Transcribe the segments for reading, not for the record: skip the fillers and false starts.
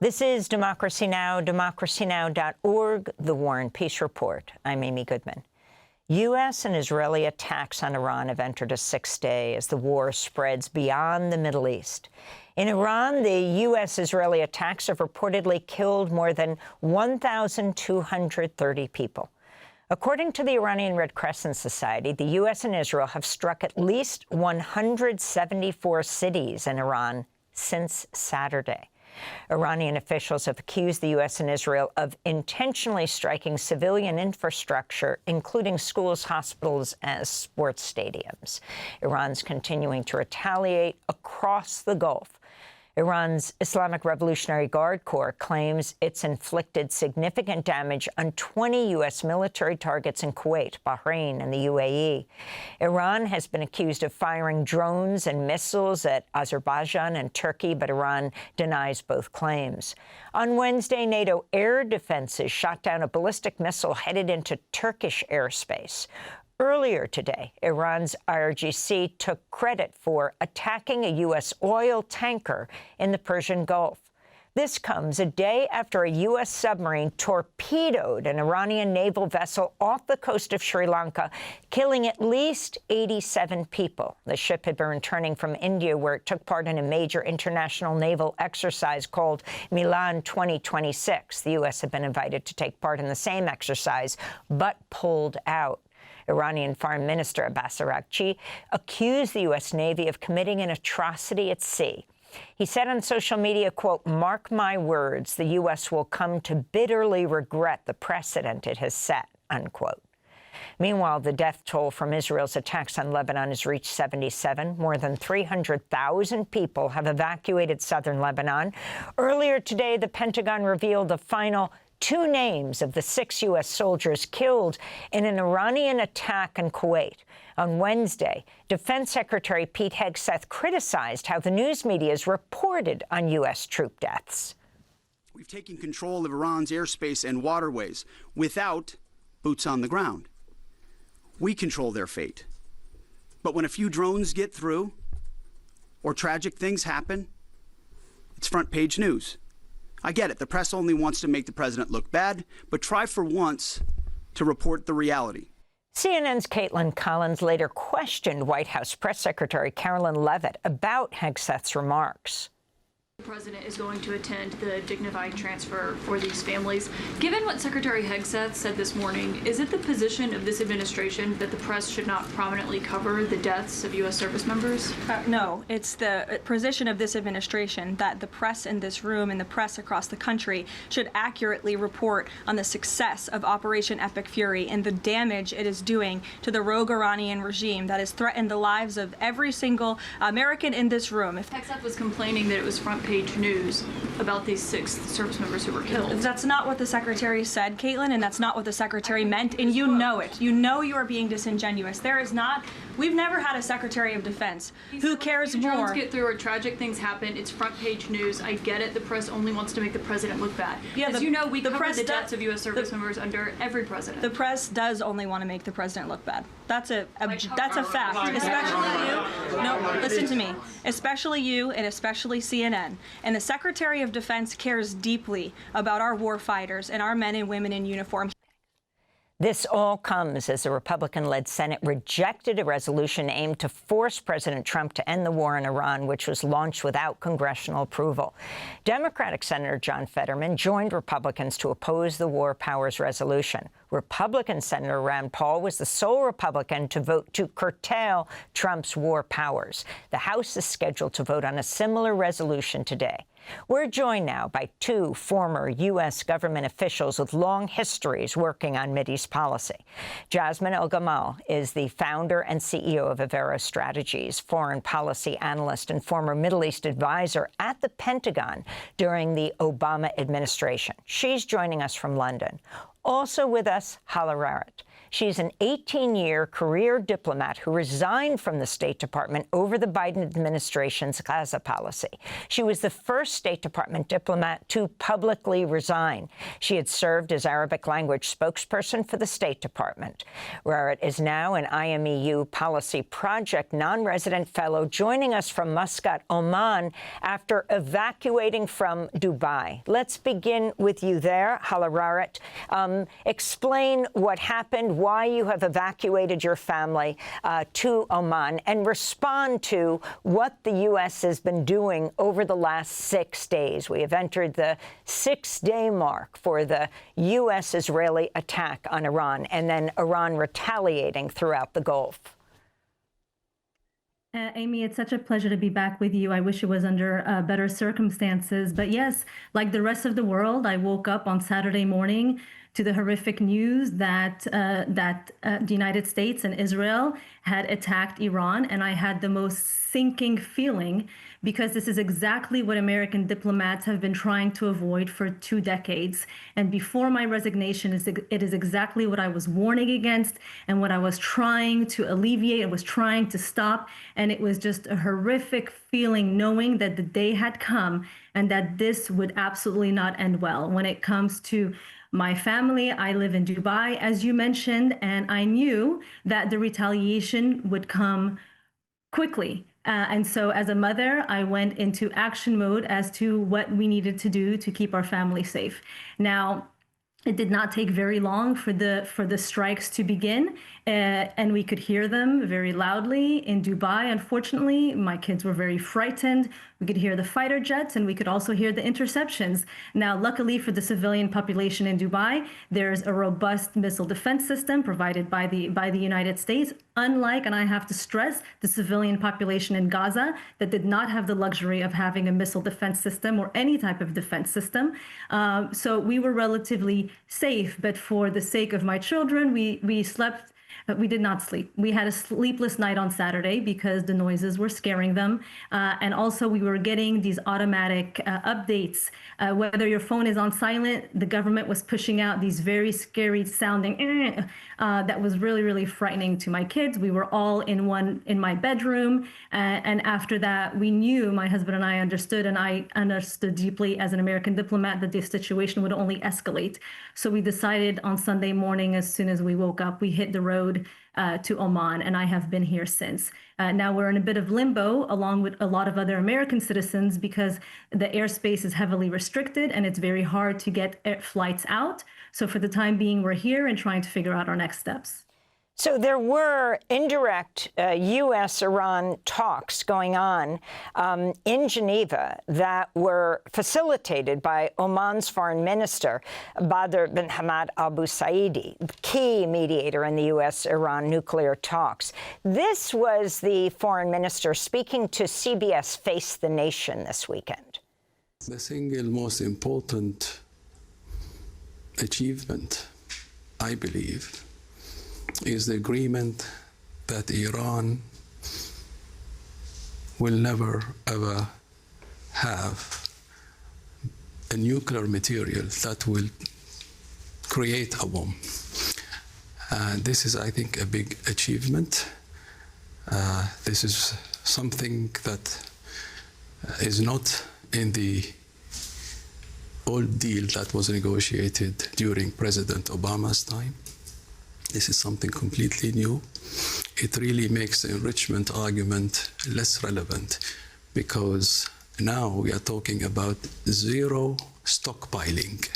This is Democracy Now!, democracynow.org, The War and Peace Report. I'm Amy Goodman. U.S. and Israeli attacks on Iran have entered a sixth day as the war spreads beyond the Middle East. In Iran, the U.S.-Israeli attacks have reportedly killed more than 1,230 people. According to the Iranian Red Crescent Society, the U.S. and Israel have struck at least 174 cities in Iran since Saturday. Iranian officials have accused the U.S. and Israel of intentionally striking civilian infrastructure, including schools, hospitals, and sports stadiums. Iran's continuing to retaliate across the Gulf. Iran's Islamic Revolutionary Guard Corps claims it's inflicted significant damage on 20 U.S. military targets in Kuwait, Bahrain, and the UAE. Iran has been accused of firing drones and missiles at Azerbaijan and Turkey, but Iran denies both claims. On Wednesday, NATO air defenses shot down a ballistic missile headed into Turkish airspace. Earlier today, Iran's IRGC took credit for attacking a U.S. oil tanker in the Persian Gulf. This comes a day after a U.S. submarine torpedoed an Iranian naval vessel off the coast of Sri Lanka, killing at least 87 people. The ship had been returning from India, where it took part in a major international naval exercise called Milan 2026. The U.S. had been invited to take part in the same exercise, but pulled out. Iranian Foreign Minister Abbas Araghchi accused the U.S. Navy of committing an atrocity at sea. He said on social media, quote, "Mark my words, the U.S. will come to bitterly regret the precedent it has set," unquote. Meanwhile, the death toll from Israel's attacks on Lebanon has reached 77. More than 300,000 people have evacuated southern Lebanon. Earlier today, the Pentagon revealed the final 2 names of the 6 U.S. soldiers killed in an Iranian attack in Kuwait. On Wednesday, Defense Secretary Pete Hegseth criticized how the news media has reported on U.S. troop deaths. We've taken control of Iran's airspace and waterways without boots on the ground. We control their fate. But when a few drones get through or tragic things happen, it's front page news. I get it. The press only wants to make the president look bad, but try for once to report the reality. CNN's Caitlin Collins later questioned White House Press Secretary Carolyn Leavitt about Hegseth's remarks. The president is going to attend the dignified transfer for these families. Given what Secretary Hegseth said this morning, is it the position of this administration that the press should not prominently cover the deaths of U.S. service members? No, it's the position of this administration that the press in this room and the press across the country should accurately report on the success of Operation Epic Fury and the damage it is doing to the rogue Iranian regime that has threatened the lives of every single American in this room. Hegseth was complaining that it was front page news about these 6 service members who were killed. That's not what the secretary said, Caitlin, and that's not what the secretary meant, and you know it. You know you are being disingenuous. There is not. We've never had a Secretary of Defense who cares more. Drones get through or tragic things happen. It's front page news. I get it. The press only wants to make the president look bad. Yeah, as you know, we cover the deaths of U.S. service members under every president. The press does only want to make the president look bad. That's a fact. Especially you. No, listen to me. Especially you and especially CNN. And the Secretary of Defense cares deeply about our war fighters and our men and women in uniform. This all comes as the Republican-led Senate rejected a resolution aimed to force President Trump to end the war in Iran, which was launched without congressional approval. Democratic Senator John Fetterman joined Republicans to oppose the War Powers resolution. Republican Senator Rand Paul was the sole Republican to vote to curtail Trump's war powers. The House is scheduled to vote on a similar resolution today. We're joined now by 2 former U.S. government officials with long histories working on Mideast policy. Jasmine El-Gamal is the founder and CEO of Avera Strategies, foreign policy analyst and former Middle East advisor at the Pentagon during the Obama administration. She's joining us from London. Also with us, Hala Rharrit. She's an 18-year career diplomat who resigned from the State Department over the Biden administration's Gaza policy. She was the first State Department diplomat to publicly resign. She had served as Arabic language spokesperson for the State Department. Rharrit is now an IMEU Policy Project non-resident fellow, joining us from Muscat, Oman, after evacuating from Dubai. Let's begin with you there, Hala Rharrit. Explain what happened, why you have evacuated your family to Oman, and respond to what the U.S. has been doing over the last 6 days. We have entered the 6-day mark for the U.S.-Israeli attack on Iran, and then Iran retaliating throughout the Gulf. Amy, it's such a pleasure to be back with you. I wish it was under better circumstances. But yes, like the rest of the world, I woke up on Saturday morning to the horrific news that the United States and Israel had attacked Iran. And I had the most sinking feeling, because this is exactly what American diplomats have been trying to avoid for 2 decades. And before my resignation, it is exactly what I was warning against and what I was trying to alleviate and was trying to stop. And it was just a horrific feeling knowing that the day had come and that this would absolutely not end well. When it comes to my family, I live in Dubai, as you mentioned, and I knew that the retaliation would come quickly. And so as a mother, I went into action mode as to what we needed to do to keep our family safe. Now, it did not take very long for the strikes to begin, and we could hear them very loudly in Dubai. Unfortunately, my kids were very frightened. We could hear the fighter jets, and we could also hear the interceptions. Now, luckily for the civilian population in Dubai, there's a robust missile defense system provided by the United States, unlike, and I have to stress, the civilian population in Gaza that did not have the luxury of having a missile defense system or any type of defense system. So we were relatively safe, but for the sake of my children, we slept. We did not sleep. We had a sleepless night on Saturday because the noises were scaring them. And also we were getting these automatic updates. Whether your phone is on silent, the government was pushing out these very scary sounding that was really, really frightening to my kids. We were all in my bedroom. And after that, we knew, my husband and I understood, and I understood deeply as an American diplomat, that this situation would only escalate. So we decided on Sunday morning, as soon as we woke up, we hit the road to Oman, and I have been here since. Now we're in a bit of limbo, along with a lot of other American citizens, because the airspace is heavily restricted and it's very hard to get flights out. So for the time being, we're here and trying to figure out our next steps. So there were indirect U.S.-Iran talks going on in Geneva that were facilitated by Oman's foreign minister, Badr bin Hamad al-Busaidi, the key mediator in the U.S.-Iran nuclear talks. This was the foreign minister speaking to CBS Face the Nation this weekend. The single most important achievement, I believe, is the agreement that Iran will never, ever have a nuclear material that will create a bomb. And this is, I think, a big achievement. This is something that is not in the old deal that was negotiated during President Obama's time. This is something completely new. It really makes the enrichment argument less relevant, because now we are talking about zero stockpiling.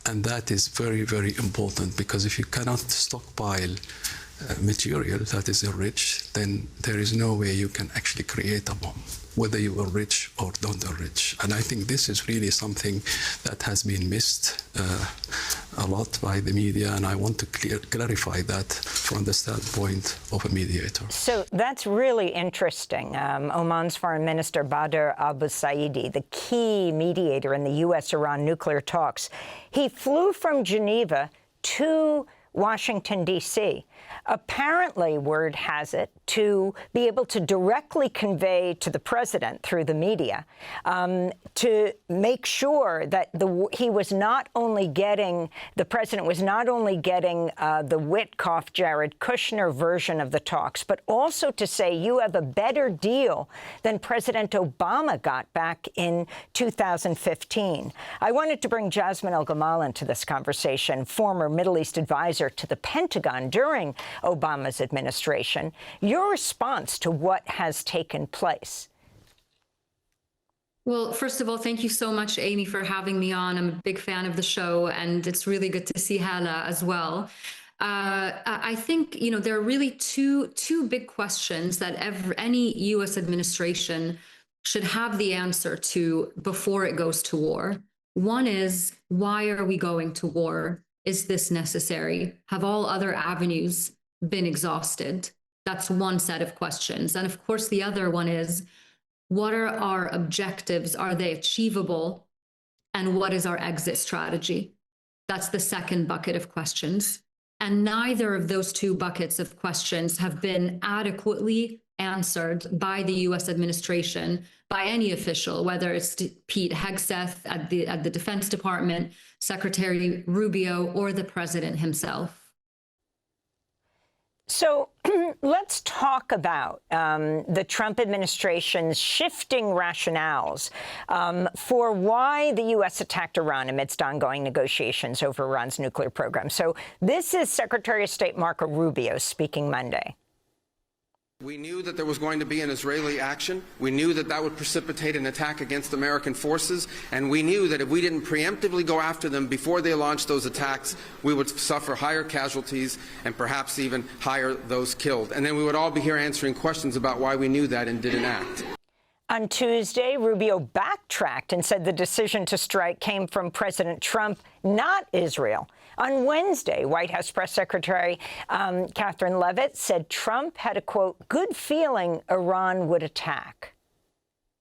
And that is very, very important, because if you cannot stockpile material that is enriched, then there is no way you can actually create a bomb, whether you enrich or don't enrich. And I think this is really something that has been missed a lot by the media, and I want to clarify that from the standpoint of a mediator. So that's really interesting. Oman's Foreign Minister Badr al-Busaidi, the key mediator in the U.S.-Iran nuclear talks, he flew from Geneva to Washington, D.C., apparently, word has it, to be able to directly convey to the president through the media to make sure that the president was not only getting the Witkoff, Jared Kushner version of the talks, but also to say you have a better deal than President Obama got back in 2015. I wanted to bring Jasmine El-Gamal into this conversation, former Middle East advisor to the Pentagon during Obama's administration. Your response to what has taken place? Well, first of all, thank you so much, Amy, for having me on. I'm a big fan of the show, and it's really good to see Hala as well. I think, there are really two big questions that any U.S. administration should have the answer to before it goes to war. One is, why are we going to war? Is this necessary? Have all other avenues been exhausted? That's one set of questions. And of course, the other one is, what are our objectives? Are they achievable? And what is our exit strategy? That's the second bucket of questions. And neither of those two buckets of questions have been adequately answered by the U.S. administration, by any official, whether it's Pete Hegseth at the Defense Department, Secretary Rubio, or the president himself. So let's talk about the Trump administration's shifting rationales for why the U.S. attacked Iran amidst ongoing negotiations over Iran's nuclear program. So this is Secretary of State Marco Rubio speaking Monday. We knew that there was going to be an Israeli action. We knew that that would precipitate an attack against American forces. And we knew that if we didn't preemptively go after them before they launched those attacks, we would suffer higher casualties and perhaps even higher those killed. And then we would all be here answering questions about why we knew that and didn't act. On Tuesday, Rubio backtracked and said the decision to strike came from President Trump, not Israel. On Wednesday, White House Press Secretary Catherine Leavitt said Trump had a, quote, good feeling Iran would attack.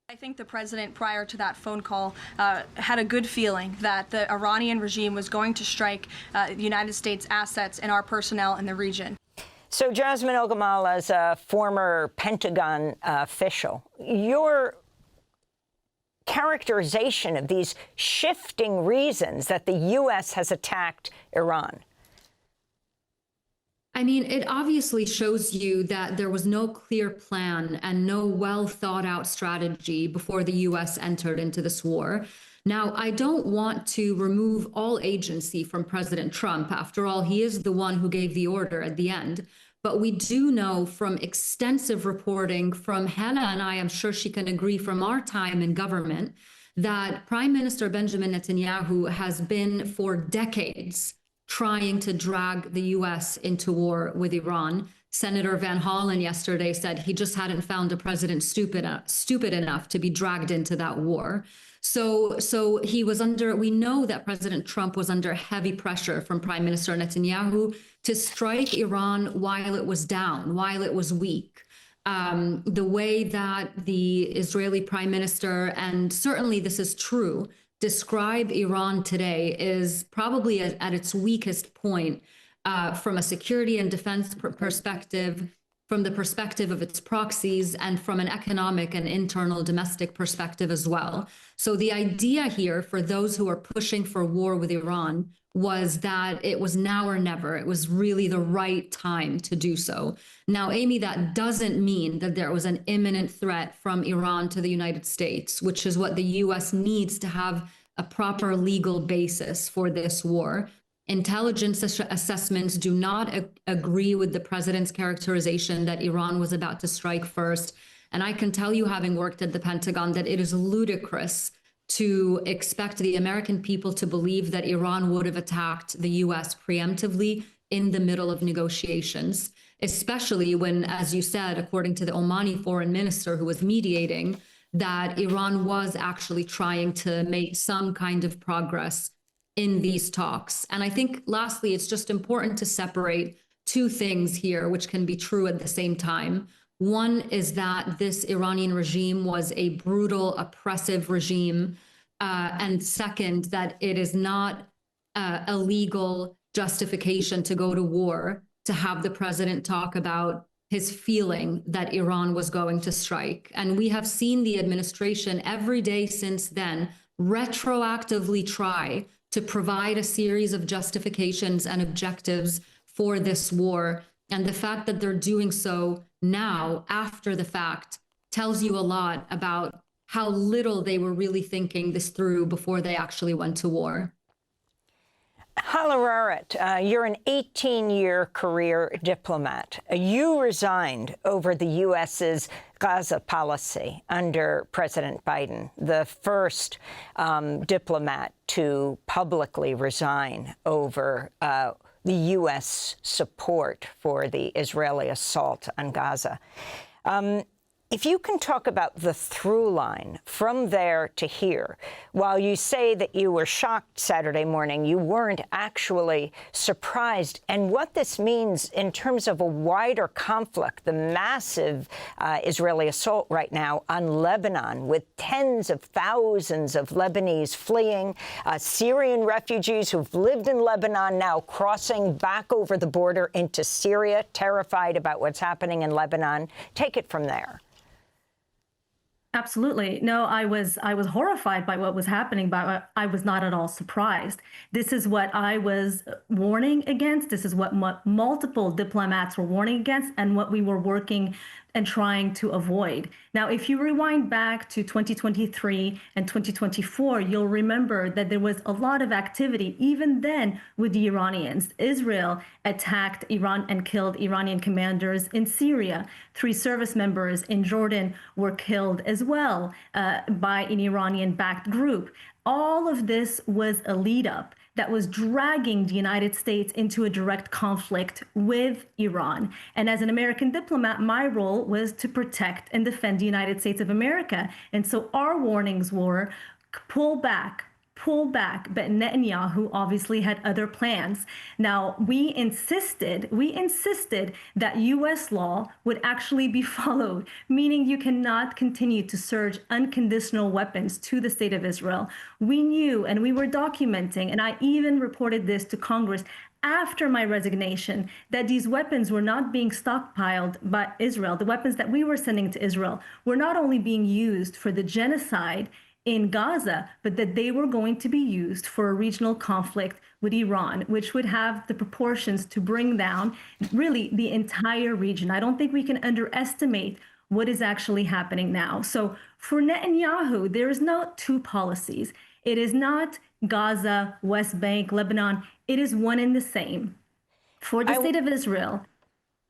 I think the president, prior to that phone call, had a good feeling that the Iranian regime was going to strike the United States assets and our personnel in the region. So, Jasmine El-Gamal, as a former Pentagon official, your characterization of these shifting reasons that the U.S. has attacked Iran. I mean, it obviously shows you that there was no clear plan and no well thought out strategy before the U.S. entered into this war. Now, I don't want to remove all agency from President Trump. After all, he is the one who gave the order at the end. But we do know from extensive reporting from Hala, and I am sure she can agree from our time in government, that Prime Minister Benjamin Netanyahu has been for decades trying to drag the U.S. into war with Iran. Senator Van Hollen yesterday said he just hadn't found a president stupid enough to be dragged into that war. So he was under, we know that President Trump was under heavy pressure from Prime Minister Netanyahu to strike Iran while it was down, while it was weak. The way that the Israeli Prime Minister, and certainly this is true, describe Iran today is probably at its weakest point from a security and defense perspective, from the perspective of its proxies, and from an economic and internal domestic perspective as well. So the idea here for those who are pushing for war with Iran was that it was now or never. It was really the right time to do so. Now, Amy, that doesn't mean that there was an imminent threat from Iran to the United States, which is what the U.S. needs to have a proper legal basis for this war. Intelligence assessments do not agree with the president's characterization that Iran was about to strike first. And I can tell you, having worked at the Pentagon, that it is ludicrous to expect the American people to believe that Iran would have attacked the U.S. preemptively in the middle of negotiations, especially when, as you said, according to the Omani foreign minister who was mediating, that Iran was actually trying to make some kind of progress in these talks. And I think, lastly, it's just important to separate two things here, which can be true at the same time. One is that this Iranian regime was a brutal, oppressive regime. And second, that it is not illegal justification to go to war to have the president talk about his feeling that Iran was going to strike. And we have seen the administration every day since then retroactively try to provide a series of justifications and objectives for this war. And the fact that they're doing so now, after the fact, tells you a lot about how little they were really thinking this through before they actually went to war. Hala Rharrit, you're an 18-year career diplomat. You resigned over the U.S.'s Gaza policy under President Biden, the first diplomat to publicly resign over the U.S. support for the Israeli assault on Gaza. If you can talk about the through line from there to here, while you say that you were shocked Saturday morning, you weren't actually surprised, and what this means in terms of a wider conflict, the massive Israeli assault right now on Lebanon, with tens of thousands of Lebanese fleeing, Syrian refugees who've lived in Lebanon now crossing back over the border into Syria, terrified about what's happening in Lebanon. Take it from there. Absolutely. No, I was horrified by what was happening, but I was not at all surprised. This is what I was warning against. This is what multiple diplomats were warning against, and what we were working and trying to avoid. Now, if you rewind back to 2023 and 2024, you'll remember that there was a lot of activity even then with the Iranians. Israel attacked Iran and killed Iranian commanders in Syria. 3 service members in Jordan were killed as well by an Iranian-backed group. All of this was a lead up that was dragging the United States into a direct conflict with Iran. And as an American diplomat, my role was to protect and defend the United States of America. And so our warnings were pull back. But Netanyahu obviously had other plans. Now, we insisted that U.S. law would actually be followed, meaning you cannot continue to surge unconditional weapons to the state of Israel. We knew, and we were documenting, and I even reported this to Congress after my resignation, that these weapons were not being stockpiled by Israel. The weapons that we were sending to Israel were not only being used for the genocide in Gaza, but that they were going to be used for a regional conflict with Iran, which would have the proportions to bring down really the entire region. I don't think we can underestimate what is actually happening now. So for Netanyahu, there is no 2 policies. It is not Gaza, West Bank, Lebanon. It is one and the same. For the state of Israel,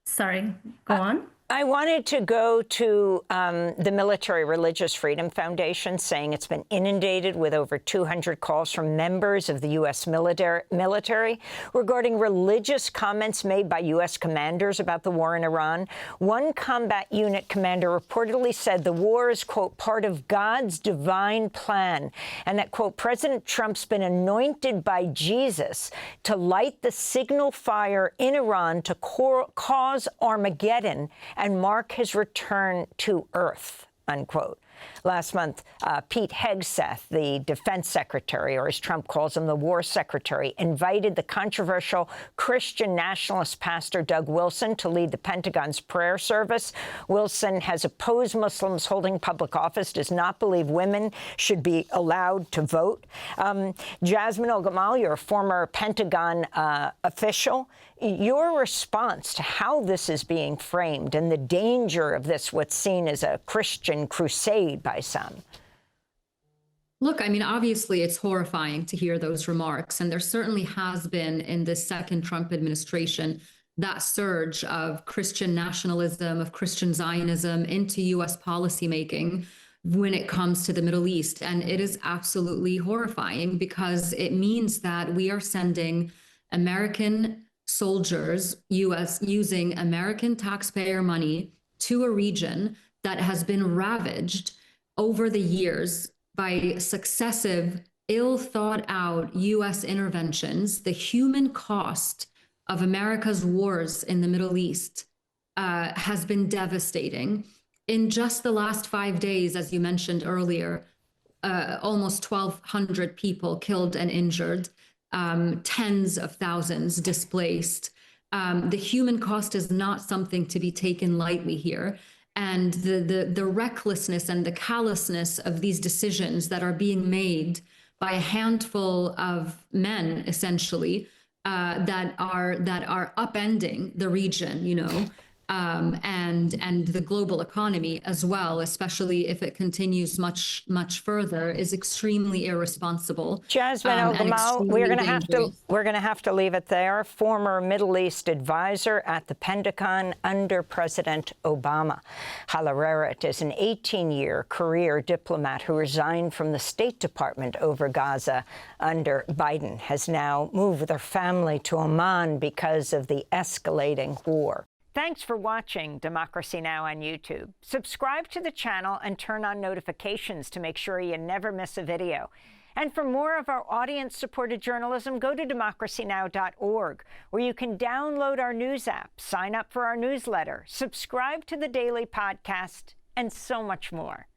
sorry, go on. I wanted to go to the Military Religious Freedom Foundation, saying it's been inundated with over 200 calls from members of the U.S. military regarding religious comments made by U.S. commanders about the war in Iran. One combat unit commander reportedly said the war is, quote, part of God's divine plan, and that, quote, President Trump's been anointed by Jesus to light the signal fire in Iran to cause Armageddon and mark his return to Earth, unquote. Last month, Pete Hegseth, the defense secretary, or as Trump calls him, the war secretary, invited the controversial Christian nationalist pastor Doug Wilson to lead the Pentagon's prayer service. Wilson has opposed Muslims holding public office, does not believe women should be allowed to vote. Jasmine El-Gamal, you're a former Pentagon official. Your response to how this is being framed and the danger of this, what's seen as a Christian crusade by some. Look, I mean, obviously, it's horrifying to hear those remarks. And there certainly has been in the second Trump administration that surge of Christian nationalism, of Christian Zionism into U.S. policymaking when it comes to the Middle East. And it is absolutely horrifying because it means that we are sending American soldiers, U.S., using American taxpayer money to a region that has been ravaged over the years by successive, ill-thought-out U.S. interventions. The human cost of America's wars in the Middle East has been devastating. In just the last 5 days, as you mentioned earlier, almost 1,200 people killed and injured. tens of thousands displaced. The human cost is not something to be taken lightly here. And the recklessness and the callousness of these decisions that are being made by a handful of men, essentially, that are upending the region, you know, and the global economy as well, especially if it continues much further, is extremely irresponsible. Jasmine El-Gamal, we're going to have to leave it there. Former Middle East advisor at the Pentagon under President Obama. Hala Rharrit is an 18-year career diplomat who resigned from the State Department over Gaza under Biden, has now moved with her family to Oman because of the escalating war. Thanks for watching Democracy Now! On YouTube. Subscribe to the channel and turn on notifications to make sure you never miss a video. And for more of our audience-supported journalism, go to democracynow.org, where you can download our news app, sign up for our newsletter, subscribe to the daily podcast, and so much more.